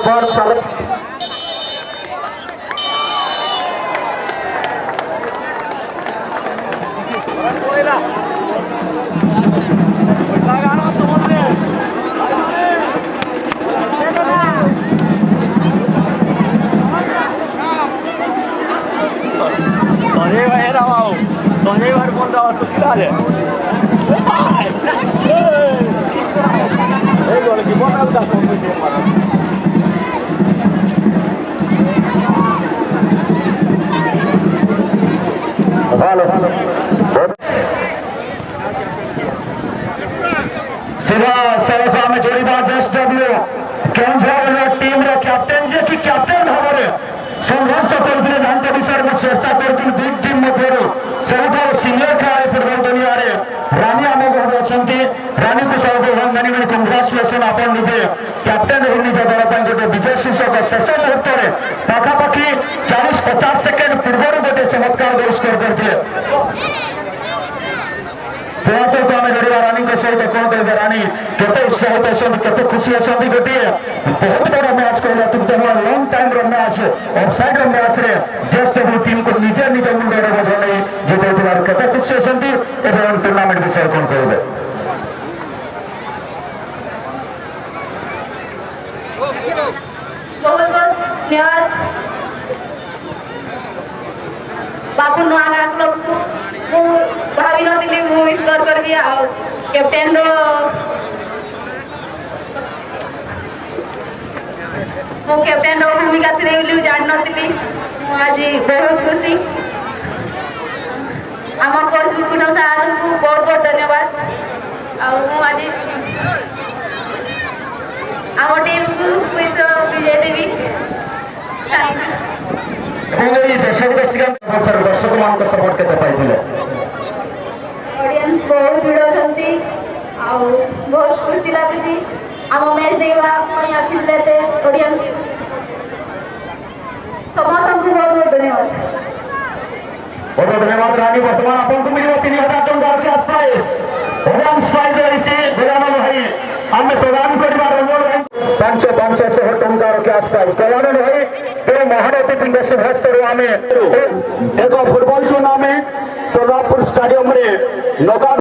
पर चालक संजय भाई राव संजय भाई फोन राव सुखिला रे ए बोल की बोल आता फोन में मारा हेलो सिवा सड़क में जोड़ीबाज एसडब्ल्यू केंद्र टीम रे कैप्टन जे कि कैप्टन भाବରେ संघर्ष करते जानते विषय में चर्चा करते दुई टीम मध्य सब सिनियर खेलाड़ी फुटबल दुनिया रे रानी आम घर अच्छा रानी को सब मेनी मेनी कंग्राचुलेसन आप निजे कैप्टन हो निज दल गोटे विजय शीर्षक शेष मुहूर्त में पाखापाखि 40-50 सेकेंड पूर्व गोटे चमत्कार स्कोर करते सहित आम जोड़ा रानी सहित कौन कह रानी केते उत्साहित अच्छा केते खुशी अच्छा गोटे बहुत बड़ा मैच कहला तुम long time match offside match रे जस्ट टीम को निजे निज मुंडे बोझ नहीं जितने केते खुशी अच्छा टूर्नामेंट विषय कौन कहे बहुत बहुत धन्यवाद बापू नुआ गाँ क्लब को भावी नी मुझे स्कोर करबी कैप्टेन मो कैप्टेन भूमिका थी जान नी आज बहुत खुशी आम कोच कुकुन सार को बहुत बहुत धन्यवाद आज आम टीम को विजय देवी देश विदेशी दर्शक मान सपोर्ट के ऑडियंस बहुत भिड़ अच्छी बहुत खुशी लगुच आम मैच देखा आसीते ऑडियंस समस्त को बहुत बहुत धन्यवाद बहुत धन्यवाद रानी बर्तमान आपको मिले 3000 टंका कैश प्राइज रही गुलाम भाई आम प्रदान कर 500 टंकार कैश प्राइज गुलाम भाई महान अतिथि शुभेच्छा आम एक फुटबल टूर्नामेंट सोलापुर स्टेडियम रे नौका